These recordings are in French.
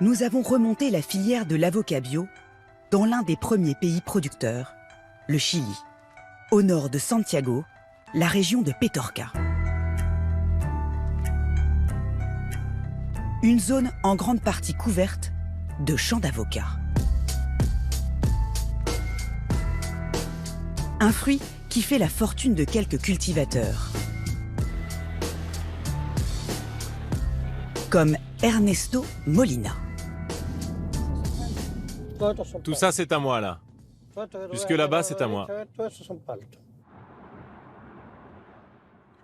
nous avons remonté la filière de l'avocat bio dans l'un des premiers pays producteurs, le Chili, au nord de Santiago, la région de Petorca. Une zone en grande partie couverte de champs d'avocats. Un fruit qui fait la fortune de quelques cultivateurs, comme Ernesto Molina. Tout ça, c'est à moi, là. Jusque là-bas, c'est à moi.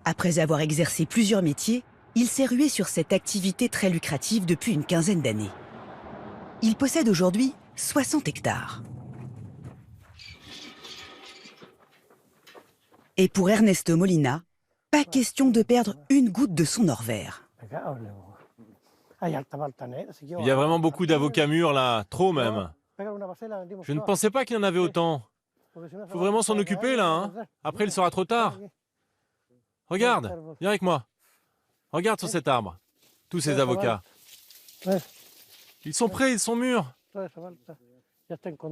Après avoir exercé plusieurs métiers, il s'est rué sur cette activité très lucrative depuis une quinzaine d'années. Il possède aujourd'hui 60 hectares. Et pour Ernesto Molina, pas question de perdre une goutte de son or vert. Il y a vraiment beaucoup d'avocats mûrs, là. Trop, même. Je ne pensais pas qu'il y en avait autant. Il faut vraiment s'en occuper, là, hein. Après, il sera trop tard. Regarde, viens avec moi. Regarde sur cet arbre. Tous ces avocats. Ils sont prêts, ils sont mûrs.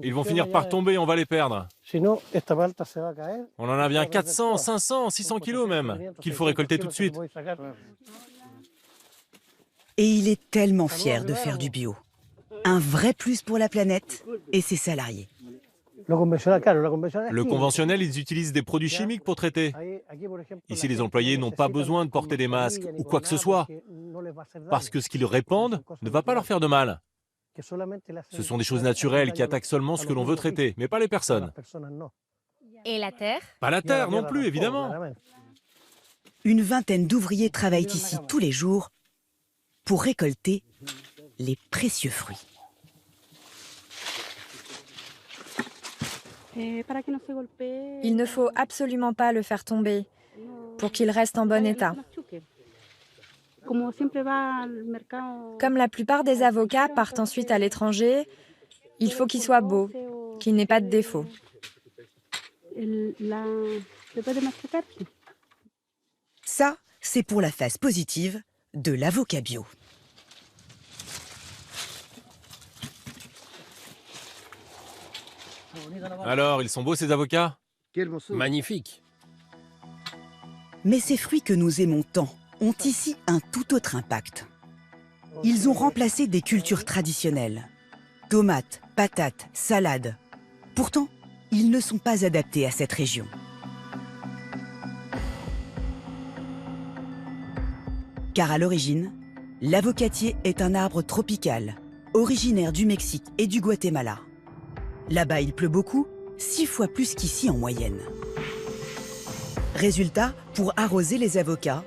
Ils vont finir par tomber, on va les perdre. On en a bien 400, 500, 600 kilos même, qu'il faut récolter tout de suite. Et il est tellement fier de faire du bio. Un vrai plus pour la planète et ses salariés. Le conventionnel, ils utilisent des produits chimiques pour traiter. Ici, les employés n'ont pas besoin de porter des masques ou quoi que ce soit, parce que ce qu'ils répandent ne va pas leur faire de mal. Ce sont des choses naturelles qui attaquent seulement ce que l'on veut traiter, mais pas les personnes. Et la terre? Pas la terre non plus, évidemment. Une vingtaine d'ouvriers travaillent ici tous les jours pour récolter les précieux fruits. Il ne faut absolument pas le faire tomber pour qu'il reste en bon état. Comme la plupart des avocats partent ensuite à l'étranger, il faut qu'il soit beau, qu'il n'ait pas de défaut. Ça, c'est pour la phase positive de l'avocat bio. Alors, ils sont beaux ces avocats? Magnifique. Mais ces fruits que nous aimons tant ont ici un tout autre impact. Ils ont remplacé des cultures traditionnelles. Tomates, patates, salades. Pourtant, ils ne sont pas adaptés à cette région. Car à l'origine, l'avocatier est un arbre tropical, originaire du Mexique et du Guatemala. Là-bas, il pleut beaucoup, 6 fois plus qu'ici en moyenne. Résultat, pour arroser les avocats,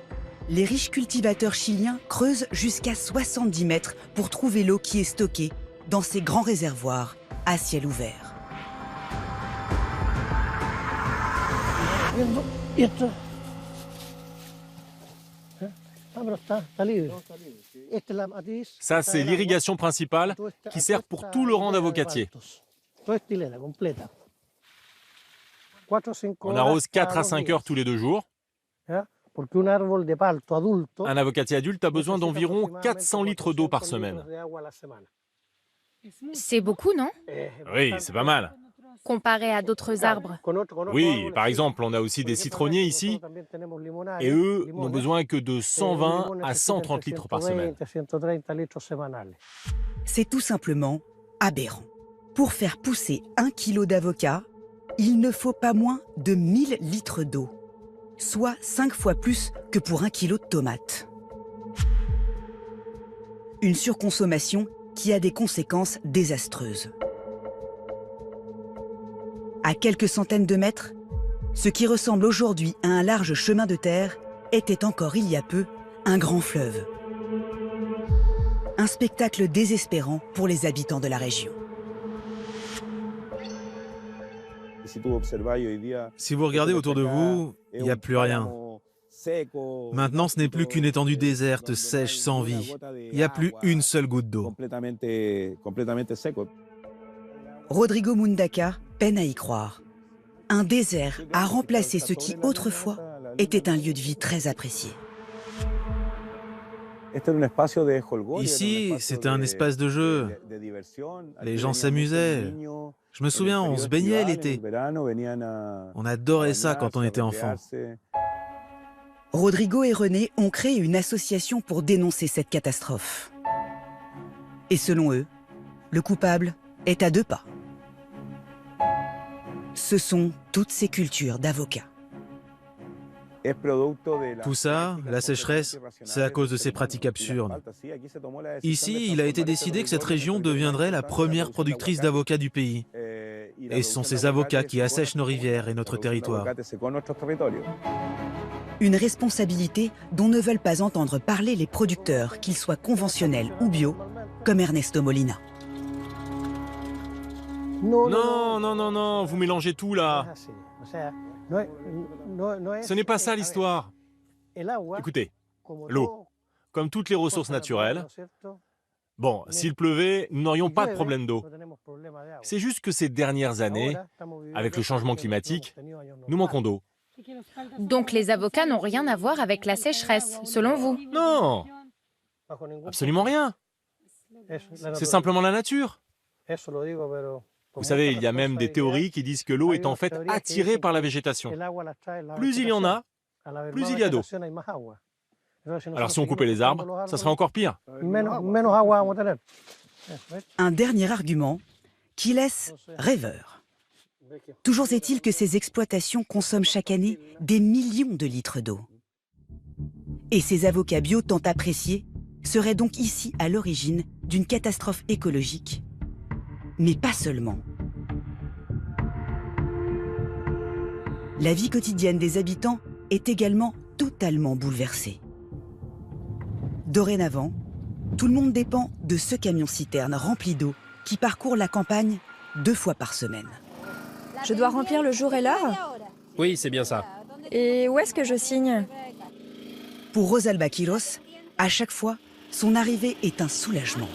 les riches cultivateurs chiliens creusent jusqu'à 70 mètres pour trouver l'eau qui est stockée dans ces grands réservoirs à ciel ouvert. Ça, c'est l'irrigation principale qui sert pour tout le rang d'avocatiers. On arrose 4 à 5 heures tous les 2 jours. Un avocatier adulte a besoin d'environ 400 litres d'eau par semaine. C'est beaucoup, non? Oui, c'est pas mal. Comparé à d'autres arbres. Oui, par exemple, on a aussi des citronniers ici, et eux n'ont besoin que de 120 à 130 litres par semaine. C'est tout simplement aberrant. Pour faire pousser 1 kilo d'avocat, il ne faut pas moins de 1000 litres d'eau, soit 5 fois plus que pour 1 kilo de tomates. Une surconsommation qui a des conséquences désastreuses. À quelques centaines de mètres, ce qui ressemble aujourd'hui à un large chemin de terre était encore il y a peu un grand fleuve. Un spectacle désespérant pour les habitants de la région. Si vous regardez autour de vous, il n'y a plus rien. Maintenant, ce n'est plus qu'une étendue déserte, sèche, sans vie. Il n'y a plus une seule goutte d'eau. Rodrigo Mundaca peine à y croire. Un désert a remplacé ce qui, autrefois, était un lieu de vie très apprécié. Ici, c'était un espace de jeu. Les gens s'amusaient. Je me souviens, on se baignait l'été. On adorait ça quand on était enfant. Rodrigo et René ont créé une association pour dénoncer cette catastrophe. Et selon eux, le coupable est à 2 pas. Ce sont toutes ces cultures d'avocats. Tout ça, la sécheresse, c'est à cause de ces pratiques absurdes. Ici, il a été décidé que cette région deviendrait la première productrice d'avocats du pays. Et ce sont ces avocats qui assèchent nos rivières et notre territoire. Une responsabilité dont ne veulent pas entendre parler les producteurs, qu'ils soient conventionnels ou bio, comme Ernesto Molina. Non, vous mélangez tout là. Ce n'est pas ça l'histoire. Écoutez, l'eau, comme toutes les ressources naturelles, bon, s'il pleuvait, nous n'aurions pas de problème d'eau. C'est juste que ces dernières années, avec le changement climatique, nous manquons d'eau. Donc les avocats n'ont rien à voir avec la sécheresse, selon vous? Non, absolument rien. C'est simplement la nature. Vous savez, il y a même des théories qui disent que l'eau est en fait attirée par la végétation. Plus il y en a, plus il y a d'eau. Alors si on coupait les arbres, ça serait encore pire. Un dernier argument qui laisse rêveur. Toujours est-il que ces exploitations consomment chaque année des millions de litres d'eau. Et ces avocats bio tant appréciés seraient donc ici à l'origine d'une catastrophe écologique. Mais pas seulement. La vie quotidienne des habitants est également totalement bouleversée. Dorénavant, tout le monde dépend de ce camion-citerne rempli d'eau qui parcourt la campagne 2 fois par semaine. Je dois remplir le jour et l'heure? Oui, c'est bien ça. Et où est-ce que je signe? Pour Rosalba Quiros, à chaque fois, son arrivée est un soulagement.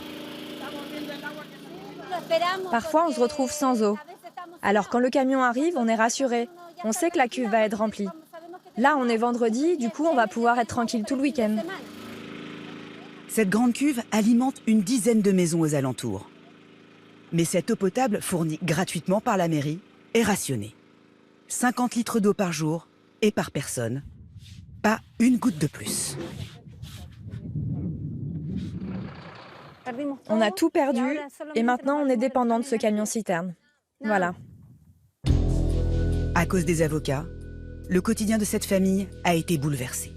Parfois, on se retrouve sans eau. Alors quand le camion arrive, on est rassuré. On sait que la cuve va être remplie. Là, on est vendredi, du coup, on va pouvoir être tranquille tout le week-end. Cette grande cuve alimente une dizaine de maisons aux alentours. Mais cette eau potable, fournie gratuitement par la mairie, est rationnée. 50 litres d'eau par jour et par personne. Pas une goutte de plus. On a tout perdu et maintenant on est dépendant de ce camion-citerne. Voilà. À cause des avocats, le quotidien de cette famille a été bouleversé.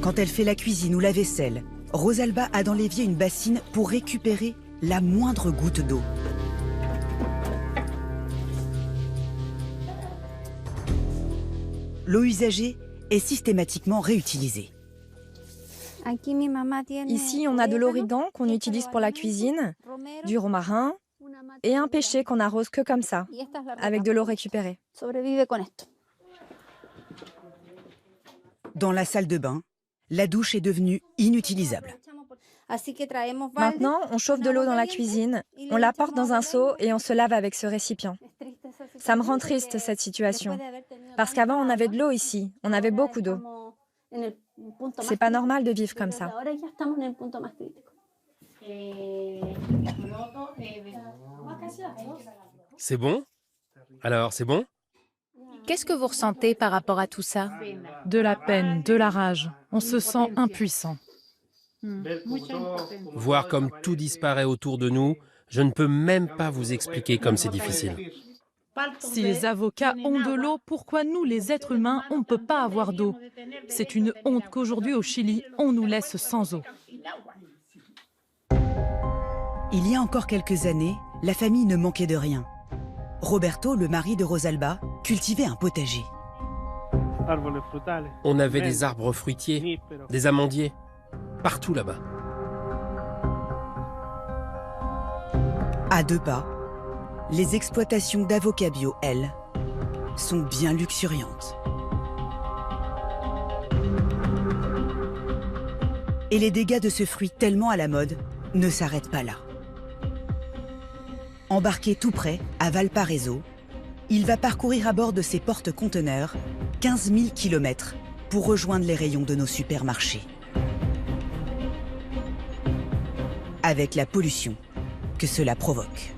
Quand elle fait la cuisine ou la vaisselle, Rosalba a dans l'évier une bassine pour récupérer la moindre goutte d'eau. L'eau usagée est systématiquement réutilisée. Ici, on a de l'origan qu'on utilise pour la cuisine, du romarin et un pêcher qu'on arrose que comme ça, avec de l'eau récupérée. Dans la salle de bain, la douche est devenue inutilisable. Maintenant, on chauffe de l'eau dans la cuisine, on la porte dans un seau et on se lave avec ce récipient. Ça me rend triste, cette situation. Parce qu'avant, on avait de l'eau ici, on avait beaucoup d'eau. C'est pas normal de vivre comme ça. C'est bon? Alors, c'est bon? Qu'est-ce que vous ressentez par rapport à tout ça? De la peine, de la rage. On se sent impuissant. Voir comme tout disparaît autour de nous, je ne peux même pas vous expliquer comme c'est difficile. Si les avocats ont de l'eau, pourquoi nous, les êtres humains, on ne peut pas avoir d'eau? C'est une honte qu'aujourd'hui, au Chili, on nous laisse sans eau. Il y a encore quelques années, la famille ne manquait de rien. Roberto, le mari de Rosalba, cultivait un potager. On avait des arbres fruitiers, des amandiers, partout là-bas. À 2 pas, les exploitations d'avocats bio, elles, sont bien luxuriantes. Et les dégâts de ce fruit tellement à la mode ne s'arrêtent pas là. Embarqué tout près, à Valparaiso, Il va parcourir à bord de ces porte-conteneurs 15 000 km pour rejoindre les rayons de nos supermarchés. Avec la pollution que cela provoque.